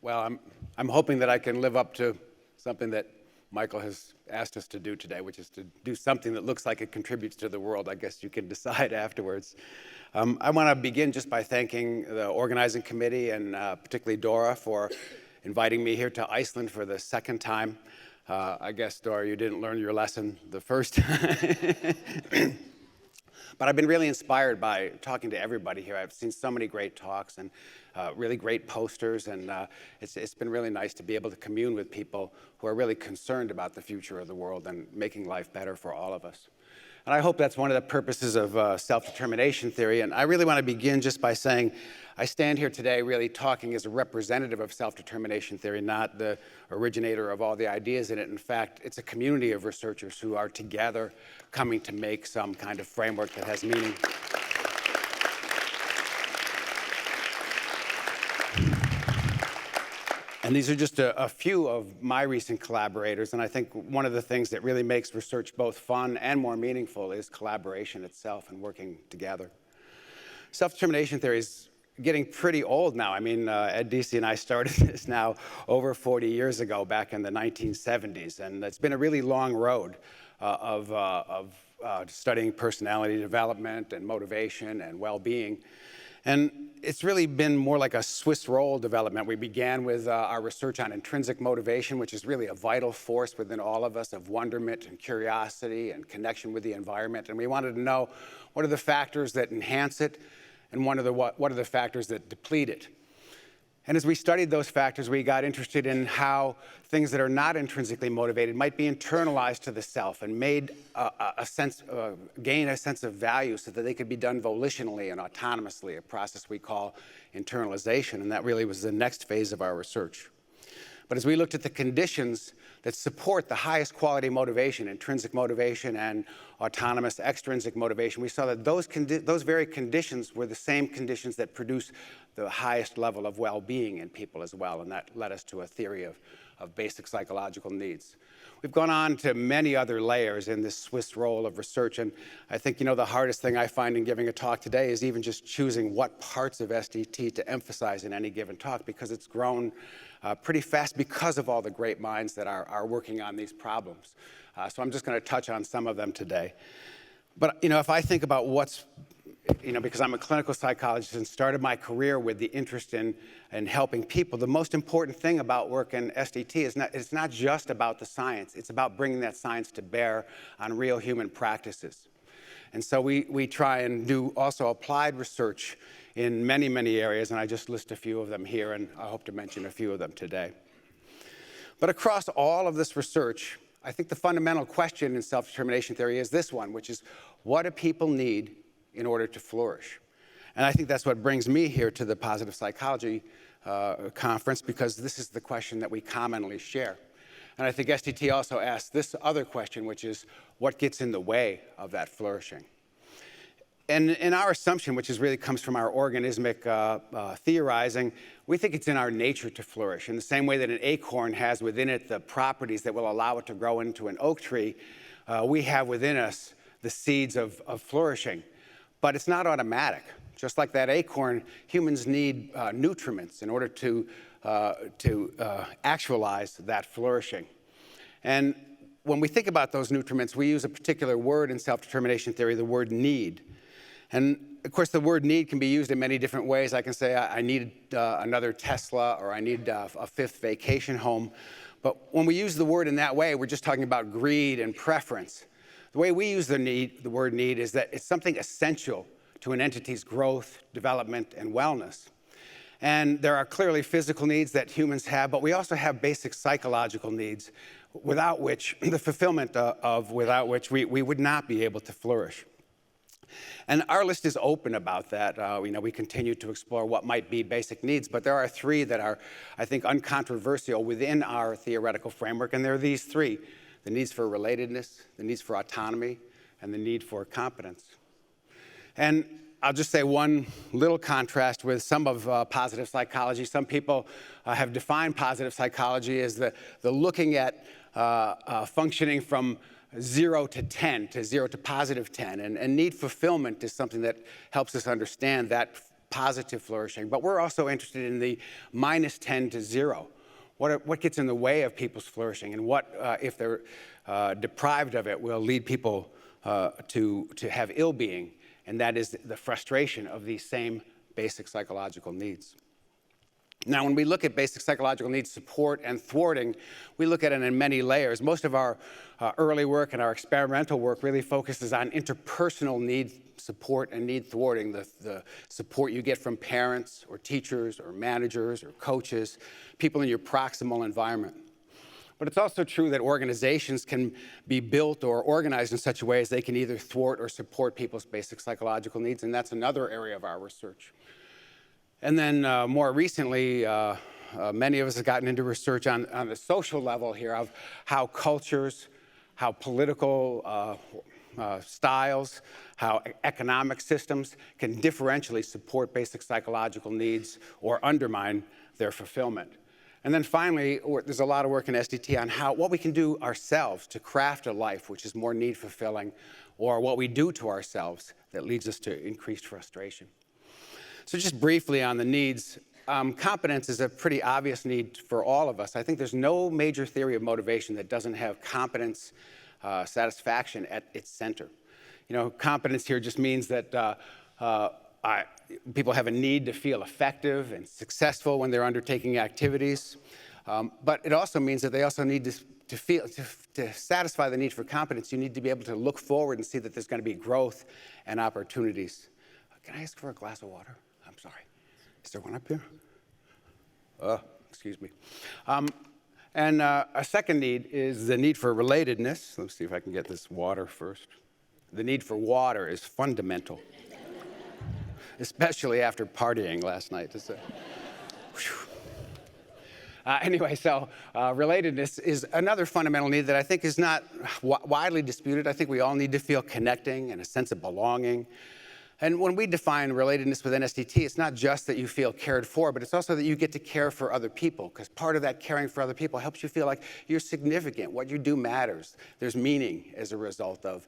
Well, I'm hoping that I can live up to something that Michael has asked us to do today, which is to do something that looks like it contributes to the world. I guess you can decide afterwards. I want to begin just by thanking the organizing committee and particularly Dora for inviting me here to Iceland for the second time. I guess, Dora, you didn't learn your lesson the first time. But I've been really inspired by talking to everybody here. I've seen so many great talks and really great posters, and it's been really nice to be able to commune with people who are really concerned about the future of the world and making life better for all of us. And I hope that's one of the purposes of self-determination theory. And I really want to begin just by saying I stand here today really talking as a representative of self-determination theory, not the originator of all the ideas in it. In fact, it's a community of researchers who are together coming to make some kind of framework that has meaning. And these are just a few of my recent collaborators, and I think one of the things that really makes research both fun and more meaningful is collaboration itself and working together. Self-determination theory is getting pretty old now. I mean, Ed Deci and I started this now over 40 years ago, back in the 1970s, and it's been a really long road of studying personality development and motivation and well-being. And it's really been more like a Swiss roll development. We began with our research on intrinsic motivation, which is really a vital force within all of us of wonderment and curiosity and connection with the environment. And we wanted to know what are the factors that enhance it and what are the factors that deplete it. And as we studied those factors, we got interested in how things that are not intrinsically motivated might be internalized to the self and made gain a sense of value so that they could be done volitionally and autonomously, a process we call internalization. And that really was the next phase of our research. But as we looked at the conditions that support the highest quality motivation, intrinsic motivation and autonomous extrinsic motivation, we saw that those very conditions were the same conditions that produce the highest level of well-being in people as well, and that led us to a theory of basic psychological needs. We've gone on to many other layers in this Swiss roll of research, and I think, the hardest thing I find in giving a talk today is even just choosing what parts of SDT to emphasize in any given talk, because it's grown pretty fast because of all the great minds that are working on these problems. So I'm just going to touch on some of them today. But, if I think about what's, because I'm a clinical psychologist and started my career with the interest in helping people, the most important thing about work in SDT is it's not just about the science. It's about bringing that science to bear on real human practices. And so we try and do also applied research in many, many areas, and I just list a few of them here, and I hope to mention a few of them today. But across all of this research, I think the fundamental question in self-determination theory is this one, which is, what do people need in order to flourish? And I think that's what brings me here to the Positive Psychology Conference, because this is the question that we commonly share. And I think SDT also asks this other question, which is, what gets in the way of that flourishing? And in our assumption, which really comes from our organismic theorizing, we think it's in our nature to flourish. In the same way that an acorn has within it the properties that will allow it to grow into an oak tree, we have within us the seeds of flourishing. But it's not automatic. Just like that acorn, humans need nutriments in order to actualize that flourishing. And when we think about those nutriments, we use a particular word in self-determination theory, the word need. And of course, the word need can be used in many different ways. I can say I need another Tesla, or I need a fifth vacation home. But when we use the word in that way, we're just talking about greed and preference. The way we use the word need is that it's something essential to an entity's growth, development, and wellness. And there are clearly physical needs that humans have, but we also have basic psychological needs, without which, the fulfillment without which we would not be able to flourish. And our list is open about that. We continue to explore what might be basic needs, but there are three that are, I think, uncontroversial within our theoretical framework, and there are these three: the needs for relatedness, the needs for autonomy, and the need for competence. And I'll just say one little contrast with some of positive psychology. Some people have defined positive psychology as the looking at functioning from 0 to 10, to 0 to positive 10. And need fulfillment is something that helps us understand that positive flourishing, but we're also interested in the -10 to 0. What gets in the way of people's flourishing, and what, if they're deprived of it, will lead people to have ill-being, and that is the frustration of these same basic psychological needs. Now, when we look at basic psychological needs support and thwarting, we look at it in many layers. Most of our early work and our experimental work really focuses on interpersonal need support and need thwarting, the support you get from parents or teachers or managers or coaches, people in your proximal environment. But it's also true that organizations can be built or organized in such a way as they can either thwart or support people's basic psychological needs, and that's another area of our research. And then more recently, many of us have gotten into research on the social level here of how cultures, how political styles, how economic systems can differentially support basic psychological needs or undermine their fulfillment. And then finally, there's a lot of work in SDT on what we can do ourselves to craft a life which is more need fulfilling, or what we do to ourselves that leads us to increased frustration. So just briefly on the needs, competence is a pretty obvious need for all of us. I think there's no major theory of motivation that doesn't have competence, satisfaction at its center. You know, competence here just means that people have a need to feel effective and successful when they're undertaking activities. But it also means that they also need to satisfy the need for competence, you need to be able to look forward and see that there's going to be growth and opportunities. Can I ask for a glass of water? I'm sorry. Is there one up here? Excuse me. And a second need is the need for relatedness. Let's see if I can get this water first. The need for water is fundamental, especially after partying last night. Anyway, so relatedness is another fundamental need that I think is not widely disputed. I think we all need to feel connecting and a sense of belonging. And when we define relatedness within SDT, it's not just that you feel cared for, but it's also that you get to care for other people, because part of that caring for other people helps you feel like you're significant. What you do matters. There's meaning as a result of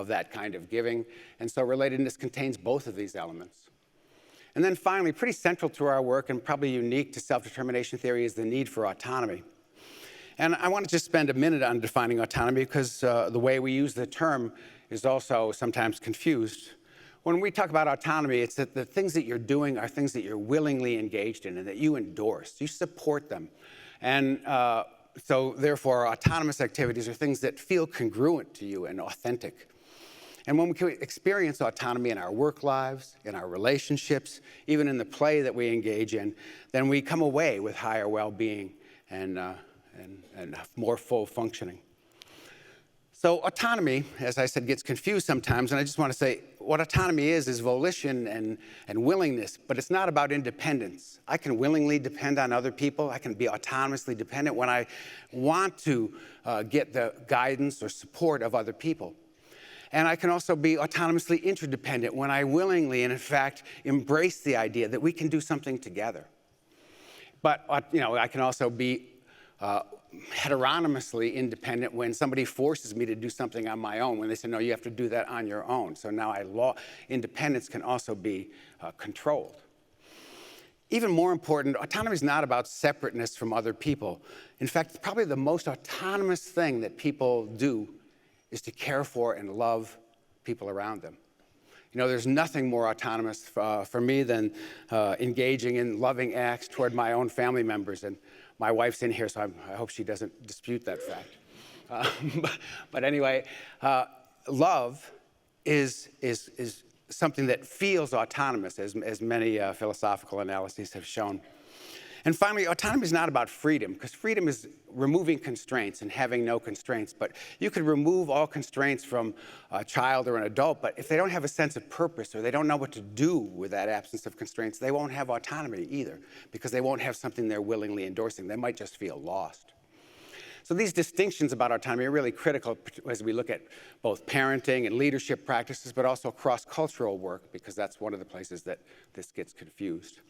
that kind of giving. And so relatedness contains both of these elements. And then finally, pretty central to our work and probably unique to self-determination theory is the need for autonomy. And I want to just spend a minute on defining autonomy, because the way we use the term is also sometimes confused. When we talk about autonomy, it's that the things that you're doing are things that you're willingly engaged in and that you endorse. You support them. And so therefore, autonomous activities are things that feel congruent to you and authentic. And when we can experience autonomy in our work lives, in our relationships, even in the play that we engage in, then we come away with higher well-being and more full functioning. So autonomy, as I said, gets confused sometimes, and I just want to say what autonomy is volition and willingness, but it's not about independence. I can willingly depend on other people. I can be autonomously dependent when I want to get the guidance or support of other people. And I can also be autonomously interdependent when I willingly and in fact embrace the idea that we can do something together. But I can also be heteronomously independent when somebody forces me to do something on my own, when they say, no, you have to do that on your own. So now independence can also be controlled. Even more important, autonomy is not about separateness from other people. In fact, probably the most autonomous thing that people do is to care for and love people around them. You know, there's nothing more autonomous for me than engaging in loving acts toward my own family members. And my wife's in here, so I hope she doesn't dispute that fact. But anyway, love is something that feels autonomous, as many philosophical analyses have shown. And finally, autonomy is not about freedom, because freedom is removing constraints and having no constraints. But you could remove all constraints from a child or an adult, but if they don't have a sense of purpose or they don't know what to do with that absence of constraints, they won't have autonomy either, because they won't have something they're willingly endorsing. They might just feel lost. So these distinctions about autonomy are really critical as we look at both parenting and leadership practices, but also cross-cultural work, because that's one of the places that this gets confused.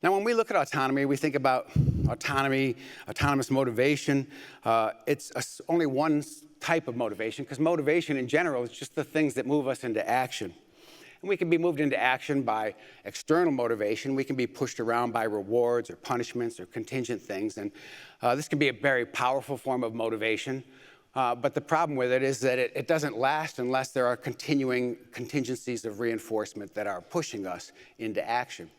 Now, when we look at autonomy, we think about autonomy, autonomous motivation. It's only one type of motivation, because motivation in general is just the things that move us into action. And And we can be moved into action by external motivation. We can be pushed around by rewards or punishments or contingent things. And this can be a very powerful form of motivation. But the problem with it is that it doesn't last unless there are continuing contingencies of reinforcement that are pushing us into action.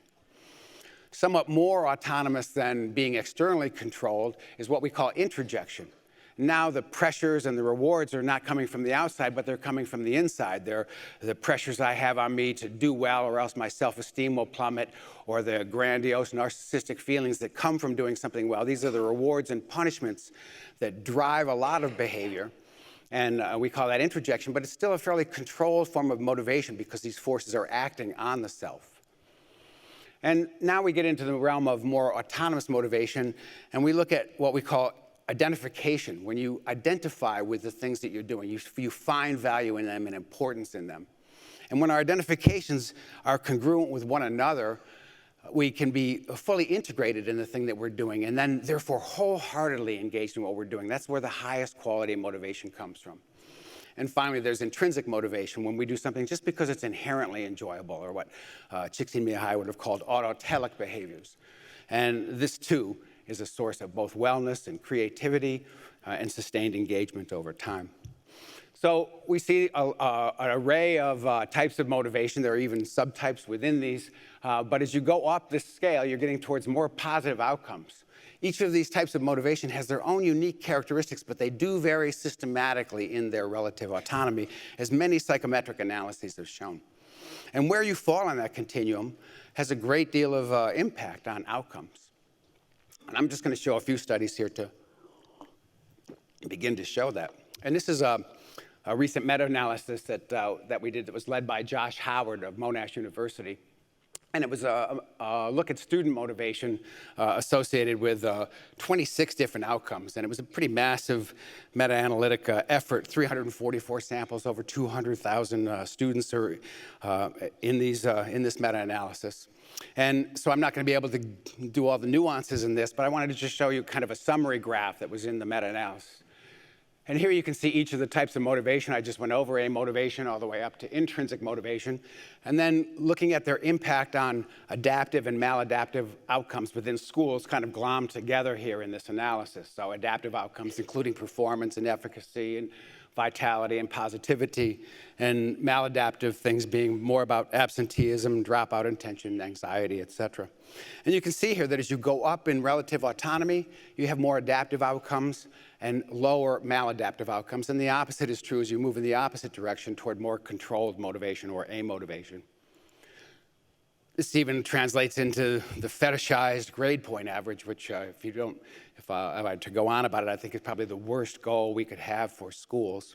Somewhat more autonomous than being externally controlled is what we call introjection. Now the pressures and the rewards are not coming from the outside, but they're coming from the inside. They're the pressures I have on me to do well, or else my self-esteem will plummet, or the grandiose narcissistic feelings that come from doing something well. These are the rewards and punishments that drive a lot of behavior. And we call that introjection, but it's still a fairly controlled form of motivation because these forces are acting on the self. And now we get into the realm of more autonomous motivation, and we look at what we call identification. When you identify with the things that you're doing, you find value in them and importance in them. And when our identifications are congruent with one another, we can be fully integrated in the thing that we're doing, and then therefore wholeheartedly engaged in what we're doing. That's where the highest quality of motivation comes from. And finally, there's intrinsic motivation, when we do something just because it's inherently enjoyable, or what Csikszentmihalyi would have called autotelic behaviors. And this, too, is a source of both wellness and creativity and sustained engagement over time. So we see an array of types of motivation. There are even subtypes within these. But as you go up this scale, you're getting towards more positive outcomes. Each of these types of motivation has their own unique characteristics, but they do vary systematically in their relative autonomy, as many psychometric analyses have shown. And where you fall on that continuum has a great deal of impact on outcomes. And I'm just going to show a few studies here to begin to show that. And this is a recent meta-analysis that we did that was led by Josh Howard of Monash University. And it was a look at student motivation associated with 26 different outcomes. And it was a pretty massive meta-analytic effort, 344 samples, over 200,000 students are in this meta-analysis. And so I'm not going to be able to do all the nuances in this, but I wanted to just show you kind of a summary graph that was in the meta-analysis. And here you can see each of the types of motivation. I just went over A motivation all the way up to intrinsic motivation. And then looking at their impact on adaptive and maladaptive outcomes within schools kind of glommed together here in this analysis. So adaptive outcomes, including performance and efficacy and vitality and positivity, and maladaptive things being more about absenteeism, dropout intention, anxiety, etc. And you can see here that as you go up in relative autonomy, you have more adaptive outcomes and lower maladaptive outcomes. And the opposite is true as you move in the opposite direction toward more controlled motivation, or amotivation. This even translates into the fetishized grade point average, which if I had to go on about it, I think is probably the worst goal we could have for schools.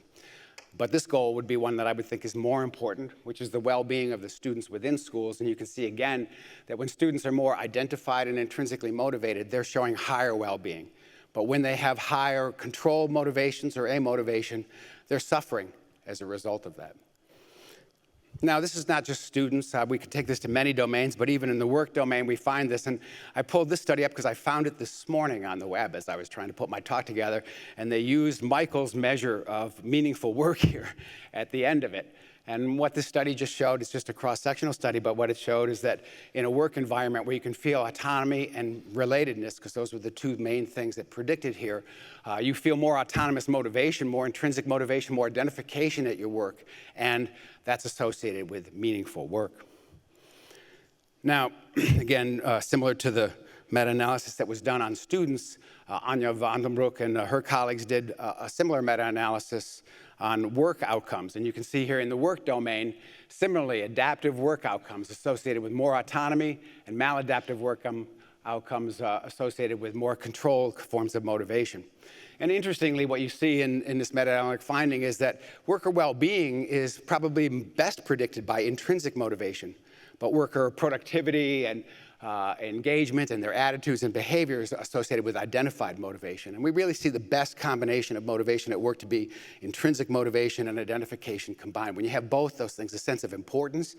But this goal would be one that I would think is more important, which is the well-being of the students within schools. And you can see again that when students are more identified and intrinsically motivated, they're showing higher well-being. But when they have higher controlled motivations or amotivation, they're suffering as a result of that. Now, this is not just students. We could take this to many domains, but even in the work domain, we find this. And I pulled this study up because I found it this morning on the web as I was trying to put my talk together. And they used Michael's measure of meaningful work here at the end of it. And what this study just showed, it's just a cross-sectional study, but what it showed is that in a work environment where you can feel autonomy and relatedness, because those were the two main things that predicted here, you feel more autonomous motivation, more intrinsic motivation, more identification at your work, and that's associated with meaningful work. Now, again, similar to the meta-analysis that was done on students, Anja van den Broek and her colleagues did a similar meta-analysis on work outcomes. And you can see here in the work domain, similarly, adaptive work outcomes associated with more autonomy, and maladaptive work outcomes associated with more controlled forms of motivation. And interestingly, what you see in this meta-analytic finding is that worker well-being is probably best predicted by intrinsic motivation, but worker productivity and engagement and their attitudes and behaviors associated with identified motivation. And we really see the best combination of motivation at work to be intrinsic motivation and identification combined. When you have both those things, a sense of importance,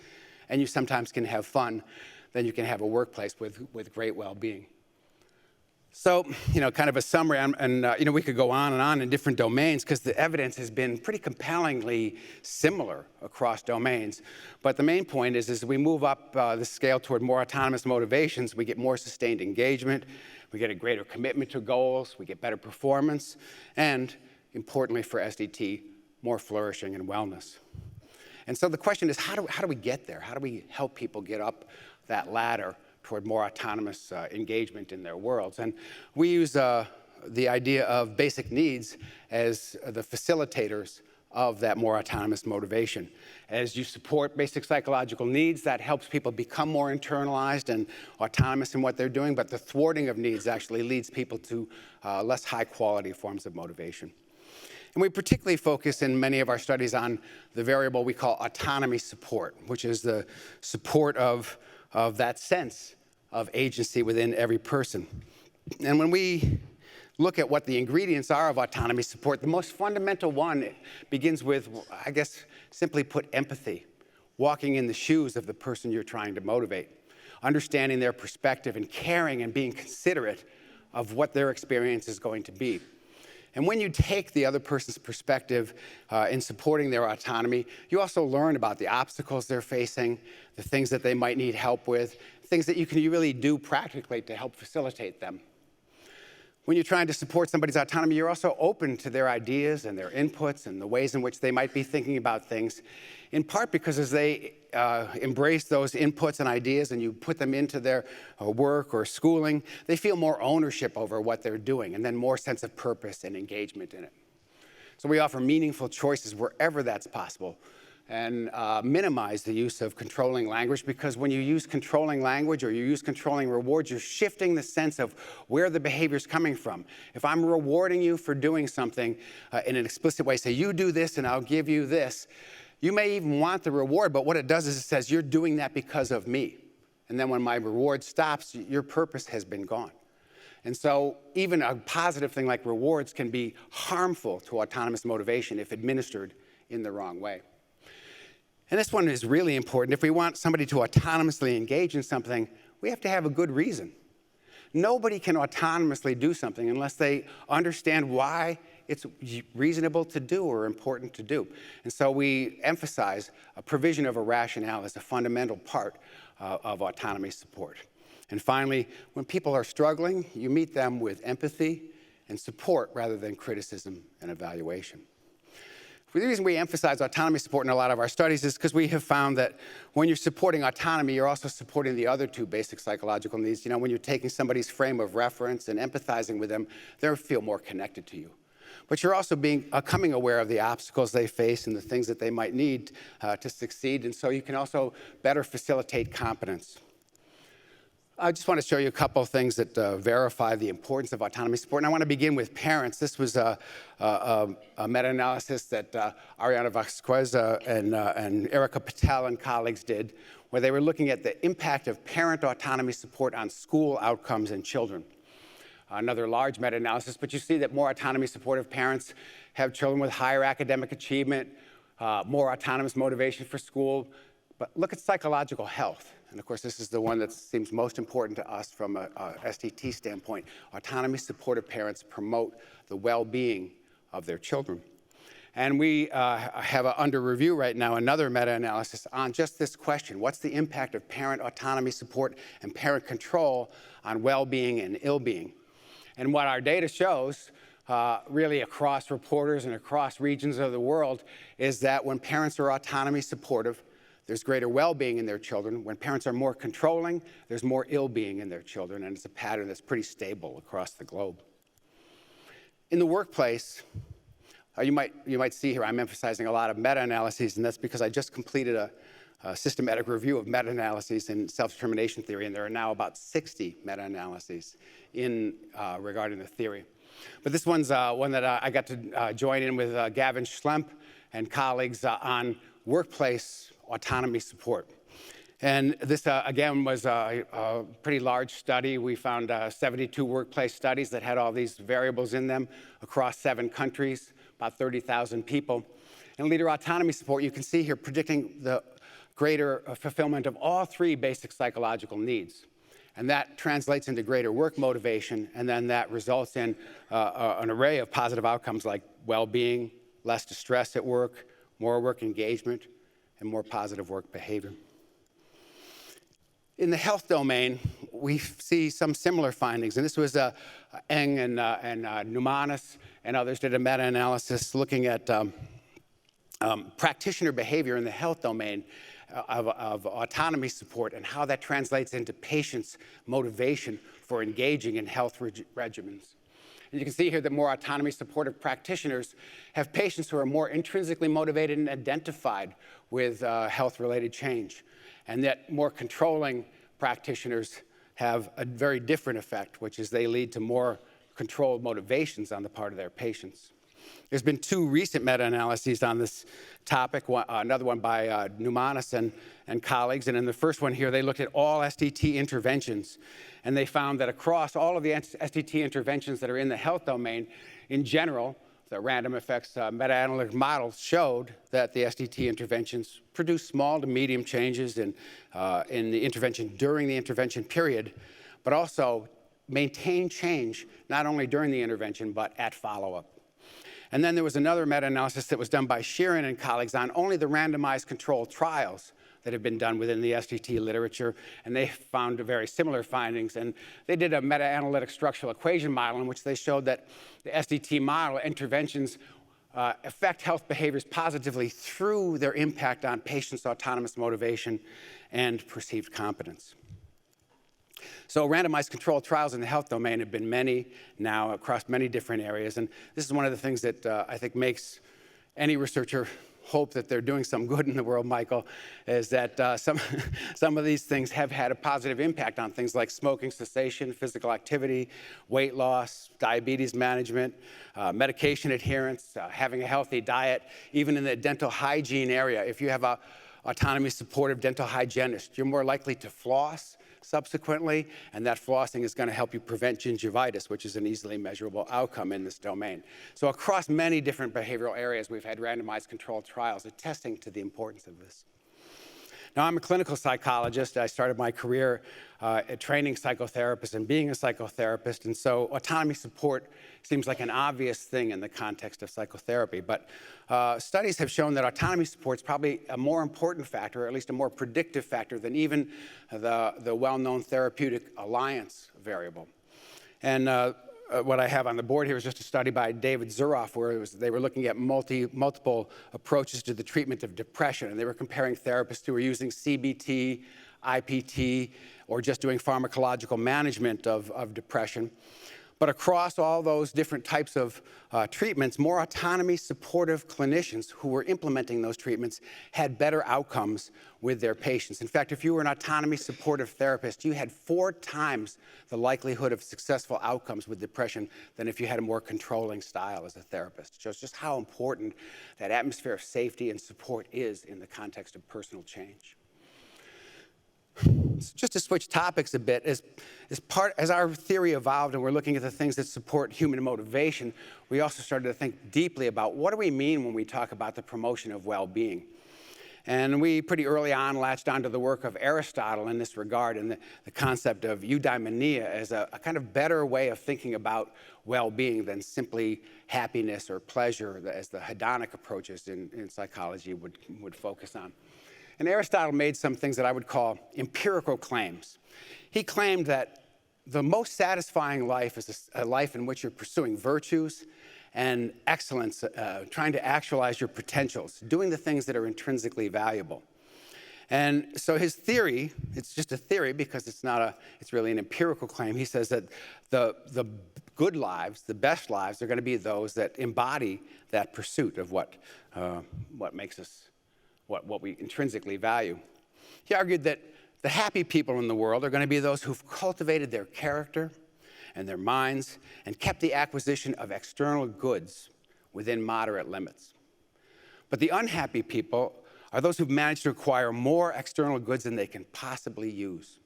and you sometimes can have fun, then you can have a workplace with great well-being. So, kind of a summary, and we could go on and on in different domains because the evidence has been pretty compellingly similar across domains. But the main point is as we move up the scale toward more autonomous motivations, we get more sustained engagement, we get a greater commitment to goals, we get better performance, and importantly for SDT, more flourishing and wellness. And so the question is, how do we get there? How do we help people get up that ladder toward more autonomous engagement in their worlds? And we use the idea of basic needs as the facilitators of that more autonomous motivation. As you support basic psychological needs, that helps people become more internalized and autonomous in what they're doing, but the thwarting of needs actually leads people to less high quality forms of motivation. And we particularly focus in many of our studies on the variable we call autonomy support, which is the support of that sense of agency within every person. And when we look at what the ingredients are of autonomy support, the most fundamental one begins with, I guess, simply put, empathy, walking in the shoes of the person you're trying to motivate, understanding their perspective and caring and being considerate of what their experience is going to be. And when you take the other person's perspective in supporting their autonomy, you also learn about the obstacles they're facing, the things that they might need help with, things that you can really do practically to help facilitate them. When you're trying to support somebody's autonomy, you're also open to their ideas and their inputs and the ways in which they might be thinking about things, in part because as they embrace those inputs and ideas and you put them into their work or schooling, they feel more ownership over what they're doing and then more sense of purpose and engagement in it. So we offer meaningful choices wherever that's possible and minimize the use of controlling language, because when you use controlling language or you use controlling rewards, you're shifting the sense of where the behavior is coming from. If I'm rewarding you for doing something in an explicit way, say, you do this and I'll give you this, you may even want the reward, but what it does is it says, you're doing that because of me. And then when my reward stops, your purpose has been gone. And so even a positive thing like rewards can be harmful to autonomous motivation if administered in the wrong way. And this one is really important. If we want somebody to autonomously engage in something, we have to have a good reason. Nobody can autonomously do something unless they understand why it's reasonable to do or important to do. And so we emphasize a provision of a rationale as a fundamental part of autonomy support. And finally, when people are struggling, you meet them with empathy and support rather than criticism and evaluation. The reason we emphasize autonomy support in a lot of our studies is because we have found that when you're supporting autonomy, you're also supporting the other two basic psychological needs. When you're taking somebody's frame of reference and empathizing with them, they'll feel more connected to you. But you're also becoming aware of the obstacles they face and the things that they might need to succeed, and so you can also better facilitate competence. I just want to show you a couple of things that verify the importance of autonomy support. And I want to begin with parents. This was a meta-analysis that Ariana Vasquez and Erica Patel and colleagues did, where they were looking at the impact of parent autonomy support on school outcomes in children. Another large meta-analysis, but you see that more autonomy supportive parents have children with higher academic achievement, more autonomous motivation for school. But look at psychological health. And of course, this is the one that seems most important to us from a SDT standpoint. Autonomy supportive parents promote the well-being of their children. And we have under review right now another meta-analysis on just this question. What's the impact of parent autonomy support and parent control on well-being and ill-being? And what our data shows, really across reporters and across regions of the world, is that when parents are autonomy supportive, there's greater well-being in their children. When parents are more controlling, there's more ill-being in their children, and it's a pattern that's pretty stable across the globe. In the workplace, you might see here I'm emphasizing a lot of meta-analyses, and that's because I just completed a systematic review of meta-analyses in self-determination theory, and there are now about 60 meta-analyses regarding the theory. But this one's one that I got to join in with Gavin Schlemp and colleagues on workplace autonomy support. And this, again, was a pretty large study. We found 72 workplace studies that had all these variables in them across 7 countries, about 30,000 people. And leader autonomy support, you can see here, predicting the greater fulfillment of all 3 basic psychological needs. And that translates into greater work motivation, and then that results in an array of positive outcomes like well-being, less distress at work, more work engagement, and more positive work behavior. In the health domain, we see some similar findings, and this was Eng and Numanis and others did a meta-analysis looking at practitioner behavior in the health domain of autonomy support and how that translates into patients' motivation for engaging in health regimens. And you can see here that more autonomy supportive practitioners have patients who are more intrinsically motivated and identified with health-related change, and that more controlling practitioners have a very different effect, which is they lead to more controlled motivations on the part of their patients. There's been 2 recent meta-analyses on this topic, another one by Numanis and colleagues. And in the first one here, they looked at all SDT interventions. And they found that across all of the SDT interventions that are in the health domain, in general, the random effects meta-analytic models showed that the SDT interventions produce small to medium changes in the intervention during the intervention period, but also maintain change not only during the intervention, but at follow-up. And then there was another meta-analysis that was done by Sheeran and colleagues on only the randomized controlled trials that have been done within the SDT literature, and they found very similar findings. And they did a meta-analytic structural equation model in which they showed that the SDT model interventions affect health behaviors positively through their impact on patients' autonomous motivation and perceived competence. So randomized controlled trials in the health domain have been many now across many different areas. And this is one of the things that I think makes any researcher hope that they're doing some good in the world, Michael, is that some of these things have had a positive impact on things like smoking cessation, physical activity, weight loss, diabetes management, medication adherence, having a healthy diet, even in the dental hygiene area. If you have a autonomy supportive dental hygienist, you're more likely to floss subsequently, and that flossing is going to help you prevent gingivitis, which is an easily measurable outcome in this domain. So across many different behavioral areas, we've had randomized controlled trials attesting to the importance of this. Now, I'm a clinical psychologist. I started my career training psychotherapists and being a psychotherapist, and so autonomy support seems like an obvious thing in the context of psychotherapy. But studies have shown that autonomy support is probably a more important factor, or at least a more predictive factor than even the well-known therapeutic alliance variable. And what I have on the board here is just a study by David Zuroff, where they were looking at multiple approaches to the treatment of depression, and they were comparing therapists who were using CBT, IPT, or just doing pharmacological management of depression. But across all those different types of treatments, more autonomy supportive clinicians who were implementing those treatments had better outcomes with their patients. In fact, if you were an autonomy supportive therapist, you had 4 times the likelihood of successful outcomes with depression than if you had a more controlling style as a therapist. It shows just how important that atmosphere of safety and support is in the context of personal change. Just to switch topics a bit, as our theory evolved and we're looking at the things that support human motivation, we also started to think deeply about what do we mean when we talk about the promotion of well-being. And we pretty early on latched onto the work of Aristotle in this regard, and the concept of eudaimonia as a kind of better way of thinking about well-being than simply happiness or pleasure, as the hedonic approaches in psychology would focus on. And Aristotle made some things that I would call empirical claims. He claimed that the most satisfying life is a life in which you're pursuing virtues and excellence, trying to actualize your potentials, doing the things that are intrinsically valuable. And so his theory, it's just a theory because it's really an empirical claim. He says that the good lives, the best lives, are going to be those that embody that pursuit of what makes us what we intrinsically value. He argued that the happy people in the world are going to be those who've cultivated their character and their minds and kept the acquisition of external goods within moderate limits. But the unhappy people are those who've managed to acquire more external goods than they can possibly use,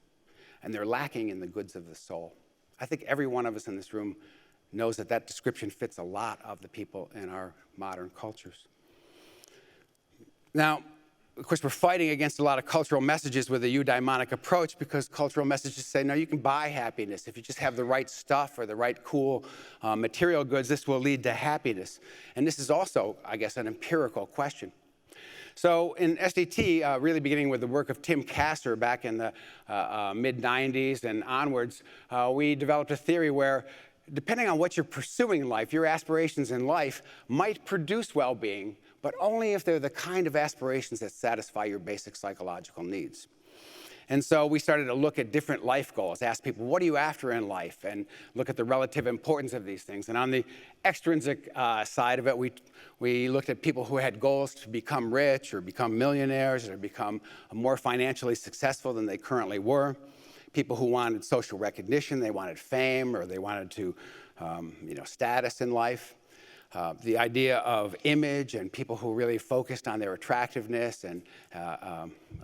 and they're lacking in the goods of the soul. I think every one of us in this room knows that that description fits a lot of the people in our modern cultures. Now, of course, we're fighting against a lot of cultural messages with a eudaimonic approach, because cultural messages say, no, you can buy happiness. If you just have the right stuff or the right cool material goods, this will lead to happiness. And this is also, I guess, an empirical question. So in SDT, really beginning with the work of Tim Kasser back in the mid-90s and onwards, we developed a theory where, depending on what you're pursuing in life, your aspirations in life might produce well-being, but only if they're the kind of aspirations that satisfy your basic psychological needs. And so we started to look at different life goals, ask people, what are you after in life? And look at the relative importance of these things. And on the extrinsic side of it, we looked at people who had goals to become rich or become millionaires or become more financially successful than they currently were. People who wanted social recognition, they wanted fame, or they wanted to, status in life. The idea of image and people who really focused on their attractiveness and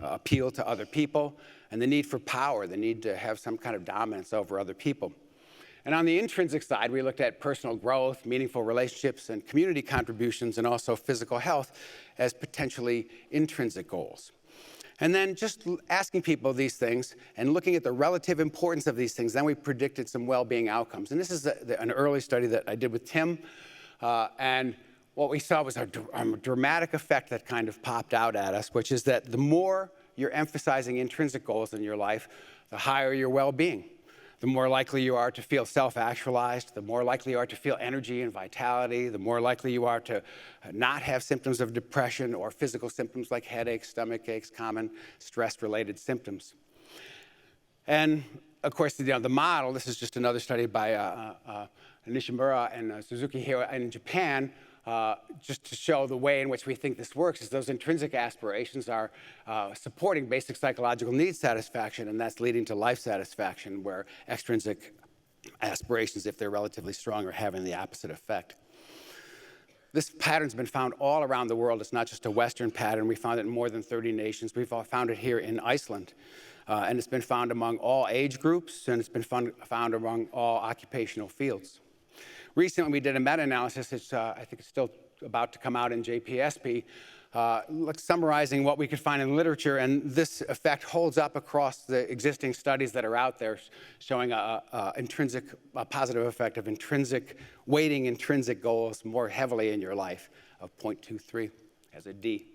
appeal to other people, and the need for power, the need to have some kind of dominance over other people. And on the intrinsic side, we looked at personal growth, meaningful relationships, and community contributions, and also physical health as potentially intrinsic goals. And then just asking people these things and looking at the relative importance of these things, then we predicted some well-being outcomes. And this is an early study that I did with Tim. And what we saw was a dramatic effect that kind of popped out at us, which is that the more you're emphasizing intrinsic goals in your life, the higher your well-being. The more likely you are to feel self-actualized, the more likely you are to feel energy and vitality, the more likely you are to not have symptoms of depression or physical symptoms like headaches, stomach aches, common stress-related symptoms. And of course, the model, this is just another study by Nishimura and Suzuki here in Japan, just to show the way in which we think this works, is those intrinsic aspirations are supporting basic psychological needs satisfaction, and that's leading to life satisfaction, where extrinsic aspirations, if they're relatively strong, are having the opposite effect. This pattern's been found all around the world. It's not just a Western pattern. We found it in more than 30 nations. We've found it here in Iceland. And it's been found among all age groups, and it's been found among all occupational fields. Recently, we did a meta-analysis, I think it's still about to come out in JPSP, summarizing what we could find in literature, and this effect holds up across the existing studies that are out there, showing a positive effect of weighting intrinsic goals more heavily in your life, of 0.23 as a D.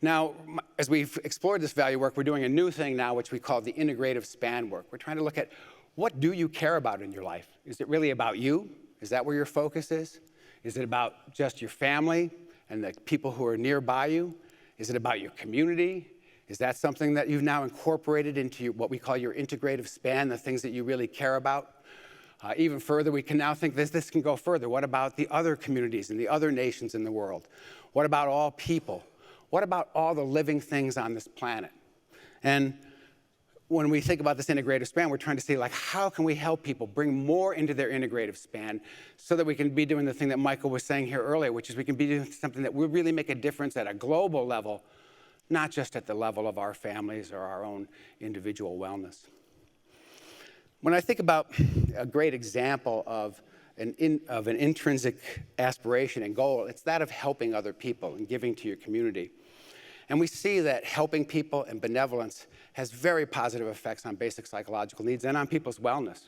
Now, as we've explored this value work, we're doing a new thing now, which we call the integrative span work. We're trying to look at, what do you care about in your life? Is it really about you? Is that where your focus is? Is it about just your family and the people who are nearby you? Is it about your community? Is that something that you've now incorporated into what we call your integrative span, the things that you really care about? Even further, we can now think this can go further. What about the other communities and the other nations in the world? What about all people? What about all the living things on this planet? And when we think about this integrative span, we're trying to see, how can we help people bring more into their integrative span so that we can be doing the thing that Michael was saying here earlier, which is we can be doing something that will really make a difference at a global level, not just at the level of our families or our own individual wellness. When I think about a great example of an intrinsic aspiration and goal, it's that of helping other people and giving to your community. And we see that helping people and benevolence has very positive effects on basic psychological needs and on people's wellness.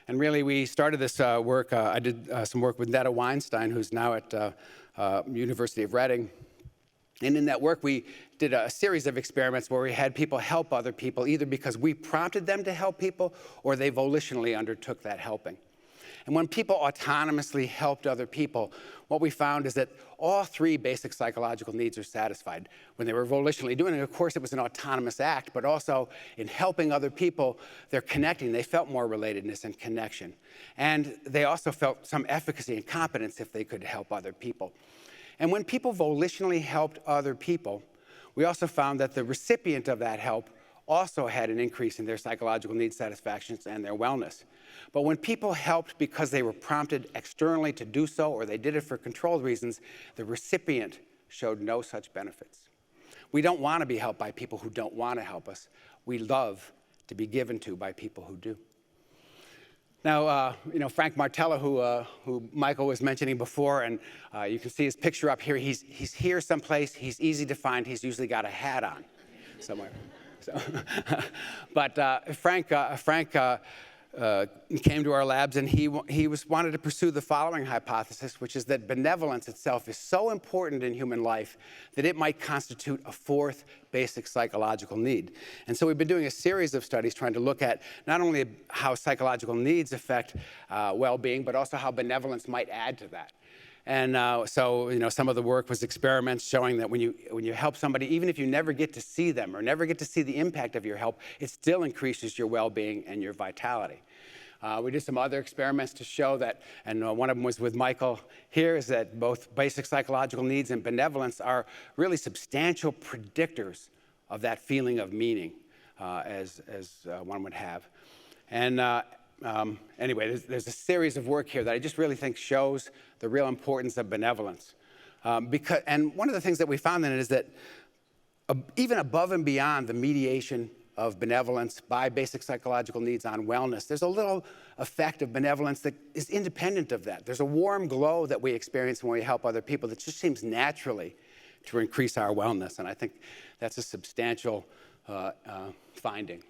And really, we started this work. I did some work with Netta Weinstein, who's now at University of Reading. And in that work, we did a series of experiments where we had people help other people, either because we prompted them to help people or they volitionally undertook that helping. And when people autonomously helped other people, what we found is that all three basic psychological needs are satisfied. When they were volitionally doing it, of course, it was an autonomous act, but also in helping other people, they're connecting. They felt more relatedness and connection. And they also felt some efficacy and competence if they could help other people. And when people volitionally helped other people, we also found that the recipient of that help also had an increase in their psychological needs satisfactions and their wellness. But when people helped because they were prompted externally to do so, or they did it for controlled reasons, the recipient showed no such benefits. We don't want to be helped by people who don't want to help us. We love to be given to by people who do. Now, Frank Martella, who Michael was mentioning before, and you can see his picture up here. He's here someplace. He's easy to find. He's usually got a hat on somewhere. So, but Frank came to our labs, and he wanted to pursue the following hypothesis, which is that benevolence itself is so important in human life that it might constitute a fourth basic psychological need. And so we've been doing a series of studies trying to look at not only how psychological needs affect well-being, but also how benevolence might add to that. And so some of the work was experiments showing that when you help somebody, even if you never get to see them or never get to see the impact of your help, it still increases your well-being and your vitality. We did some other experiments to show that, and one of them was with Michael here, is that both basic psychological needs and benevolence are really substantial predictors of that feeling of meaning, as one would have. And anyway, there's a series of work here that I just really think shows the real importance of benevolence. And one of the things that we found in it is that even above and beyond the mediation of benevolence by basic psychological needs on wellness, there's a little effect of benevolence that is independent of that. There's a warm glow that we experience when we help other people that just seems naturally to increase our wellness, and I think that's a substantial finding.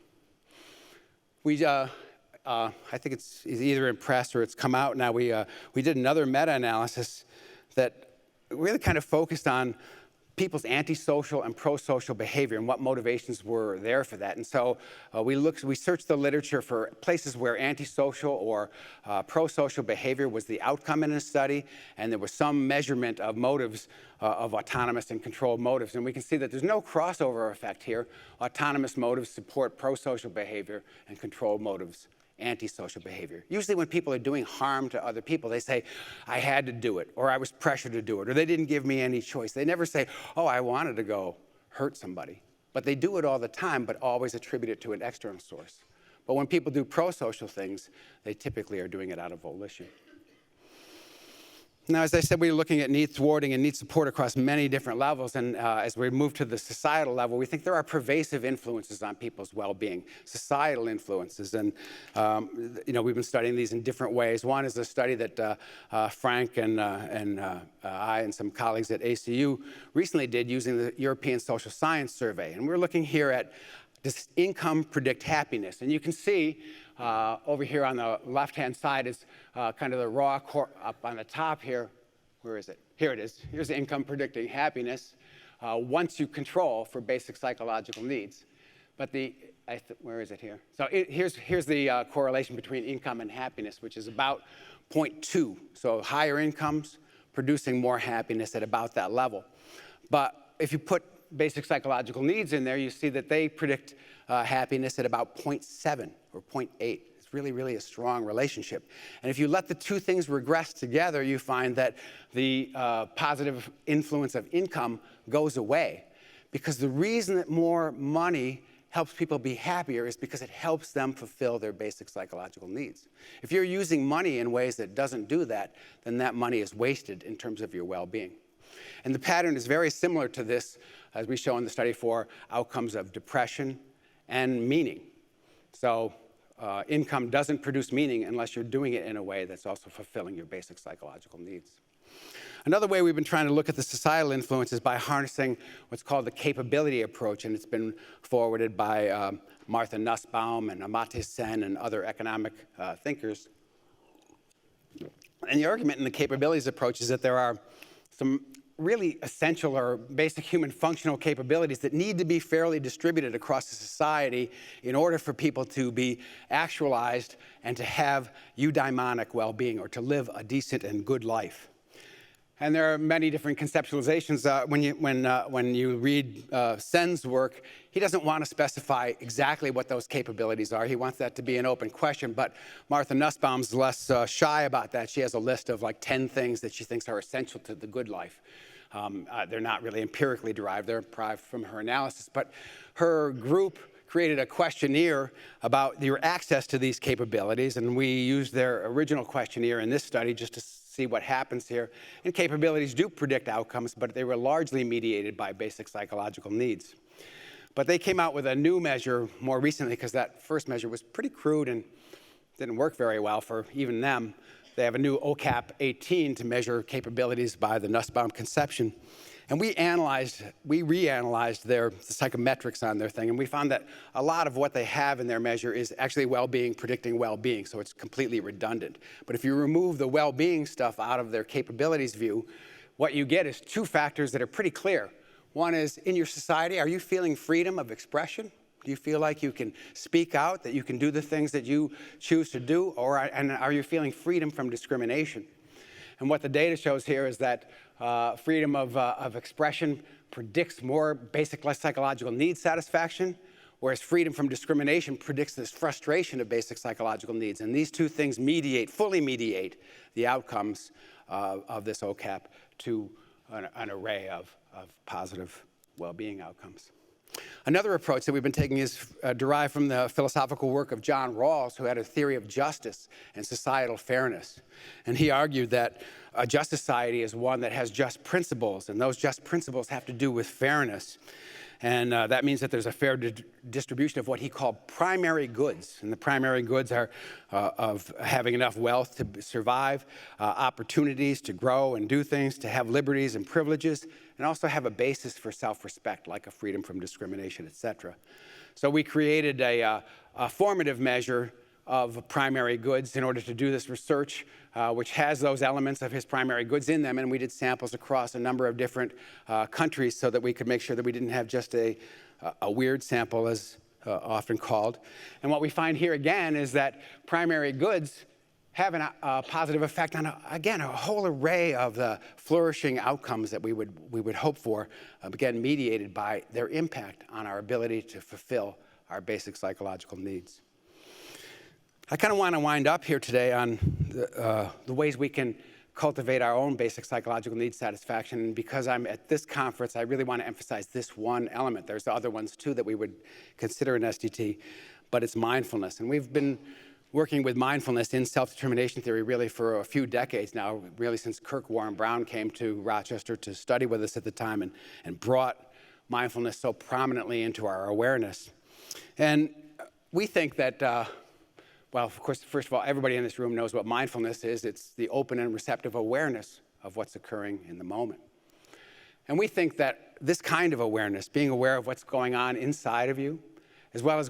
I think it's either in press or it's come out now. We did another meta-analysis that really kind of focused on people's antisocial and pro-social behavior and what motivations were there for that. And so we searched the literature for places where antisocial or pro-social behavior was the outcome in a study, and there was some measurement of motives of autonomous and controlled motives. And we can see that there's no crossover effect here. Autonomous motives support pro-social behavior and controlled motives antisocial behavior. Usually when people are doing harm to other people, they say, I had to do it, or I was pressured to do it, or they didn't give me any choice. They never say, oh, I wanted to go hurt somebody. But they do it all the time, but always attribute it to an external source. But when people do pro-social things, they typically are doing it out of volition. Now, as I said, we're looking at need thwarting and need support across many different levels, and as we move to the societal level, we think there are pervasive influences on people's well-being, societal influences, and we've been studying these in different ways. One is a study that Frank and I and some colleagues at ACU recently did using the European Social Science Survey, and we're looking here at does income predict happiness? And you can see over here on the left-hand side is kind of the raw core up on the top here. Where is it? Here it is. Here's the income predicting happiness once you control for basic psychological needs. But where is it here? So here's the correlation between income and happiness, which is about 0.2. So higher incomes producing more happiness at about that level. But if you put basic psychological needs in there, you see that they predict happiness at about 0.7 or 0.8. It's really, really a strong relationship. And if you let the two things regress together, you find that the positive influence of income goes away. Because the reason that more money helps people be happier is because it helps them fulfill their basic psychological needs. If you're using money in ways that doesn't do that, then that money is wasted in terms of your well-being. And the pattern is very similar to this, as we show in the study, for outcomes of depression and meaning. So income doesn't produce meaning unless you're doing it in a way that's also fulfilling your basic psychological needs. Another way we've been trying to look at the societal influence is by harnessing what's called the capability approach, and it's been forwarded by Martha Nussbaum and Amartya Sen and other economic thinkers. And the argument in the capabilities approach is that there are some really essential or basic human functional capabilities that need to be fairly distributed across the society in order for people to be actualized and to have eudaimonic well-being, or to live a decent and good life. And there are many different conceptualizations. When you read Sen's work, he doesn't want to specify exactly what those capabilities are. He wants that to be an open question, but Martha Nussbaum's less shy about that. She has a list of like 10 things that she thinks are essential to the good life. They're not really empirically derived, they're derived from her analysis, but her group created a questionnaire about your access to these capabilities, and we used their original questionnaire in this study just to see what happens here. And capabilities do predict outcomes, but they were largely mediated by basic psychological needs. But they came out with a new measure more recently, because that first measure was pretty crude and didn't work very well for even them. They have a new OCAP 18 to measure capabilities by the Nussbaum conception. And we reanalyzed their psychometrics on their thing, and we found that a lot of what they have in their measure is actually well-being, predicting well-being, so it's completely redundant. But if you remove the well-being stuff out of their capabilities view, what you get is two factors that are pretty clear. One is, in your society, are you feeling freedom of expression? Do you feel like you can speak out, that you can do the things that you choose to do, and are you feeling freedom from discrimination? And what the data shows here is that freedom of expression predicts more basic psychological needs satisfaction, whereas freedom from discrimination predicts this frustration of basic psychological needs. And these two things fully mediate the outcomes of this OCAP to an array of positive well-being outcomes. Another approach that we've been taking is derived from the philosophical work of John Rawls, who had a theory of justice and societal fairness. And he argued that a just society is one that has just principles, and those just principles have to do with fairness. And that means that there's a fair distribution of what he called primary goods. And the primary goods are of having enough wealth to survive, opportunities to grow and do things, to have liberties and privileges, and also have a basis for self-respect, like a freedom from discrimination, et cetera. So we created a formative measure of primary goods in order to do this research, which has those elements of his primary goods in them. And we did samples across a number of different countries so that we could make sure that we didn't have just a weird sample, as often called. And what we find here again is that primary goods have a positive effect on, again, a whole array of the flourishing outcomes that we would hope for, again, mediated by their impact on our ability to fulfill our basic psychological needs. I kind of want to wind up here today on the ways we can cultivate our own basic psychological needs satisfaction. And because I'm at this conference, I really want to emphasize this one element. There's other ones, too, that we would consider in SDT, but it's mindfulness. And we've been working with mindfulness in self-determination theory really for a few decades now, really since Kirk Warren Brown came to Rochester to study with us at the time and brought mindfulness so prominently into our awareness. And we think that well, of course, first of all, everybody in this room knows what mindfulness is. It's the open and receptive awareness of what's occurring in the moment. And we think that this kind of awareness, being aware of what's going on inside of you, as well as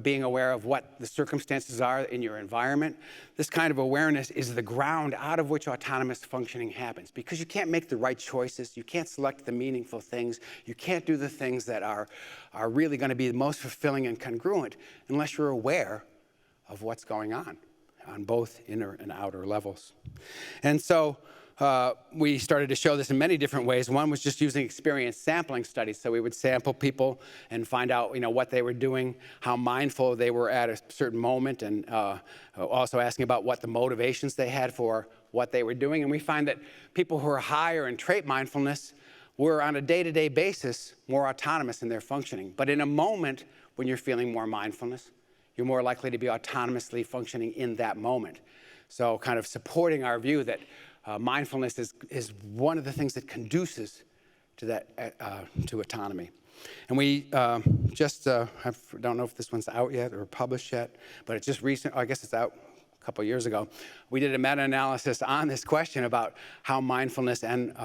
being aware of what the circumstances are in your environment, this kind of awareness is the ground out of which autonomous functioning happens. Because you can't make the right choices, you can't select the meaningful things, you can't do the things that are really going to be the most fulfilling and congruent unless you're aware of what's going on both inner and outer levels. And so we started to show this in many different ways. One was just using experience sampling studies. So we would sample people and find out, what they were doing, how mindful they were at a certain moment, and also asking about what the motivations they had for what they were doing. And we find that people who are higher in trait mindfulness were, on a day-to-day basis, more autonomous in their functioning. But in a moment when you're feeling more mindfulness, you're more likely to be autonomously functioning in that moment. So kind of supporting our view that mindfulness is one of the things that conduces to that to autonomy. And we I don't know if this one's out yet or published yet, but it's just recent. I guess it's out a couple years ago. We did a meta-analysis on this question about how mindfulness and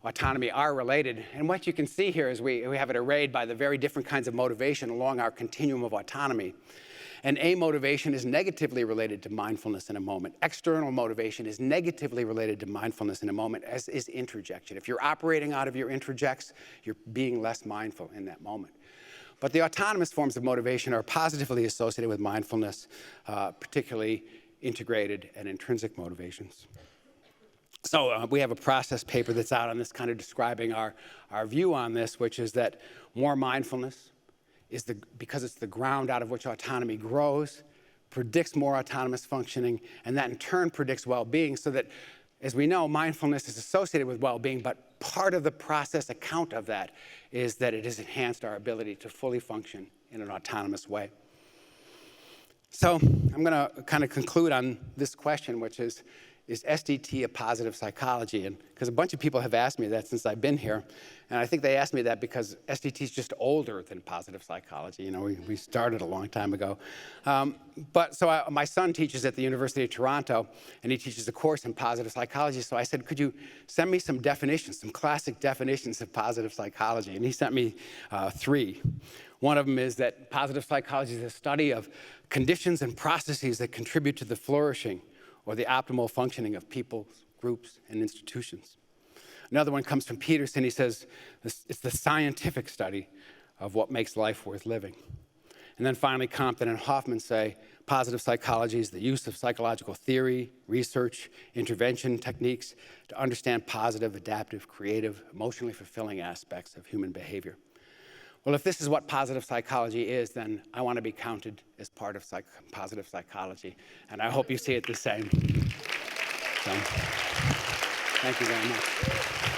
autonomy are related. And what you can see here is we have it arrayed by the very different kinds of motivation along our continuum of autonomy. And A motivation is negatively related to mindfulness in a moment. External motivation is negatively related to mindfulness in a moment, as is introjection. If you're operating out of your introjects, you're being less mindful in that moment. But the autonomous forms of motivation are positively associated with mindfulness, particularly integrated and intrinsic motivations. So we have a process paper that's out on this, kind of describing our view on this, which is that more mindfulness, because it's the ground out of which autonomy grows, predicts more autonomous functioning, and that in turn predicts well-being, so that, as we know, mindfulness is associated with well-being, but part of the process account of that is that it has enhanced our ability to fully function in an autonomous way. So I'm going to kind of conclude on this question, which is, is SDT a positive psychology? And because a bunch of people have asked me that since I've been here. And I think they asked me that because SDT is just older than positive psychology. You know, we started a long time ago. My son teaches at the University of Toronto, and he teaches a course in positive psychology. So I said, could you send me some definitions, some classic definitions of positive psychology? And he sent me 3. One of them is that positive psychology is a study of conditions and processes that contribute to the flourishing or the optimal functioning of people, groups, and institutions. Another one comes from Peterson. He says, it's the scientific study of what makes life worth living. And then finally, Compton and Hoffman say, positive psychology is the use of psychological theory, research, intervention techniques to understand positive, adaptive, creative, emotionally fulfilling aspects of human behavior. Well, if this is what positive psychology is, then I want to be counted as part of positive psychology, and I hope you see it the same. So, thank you very much.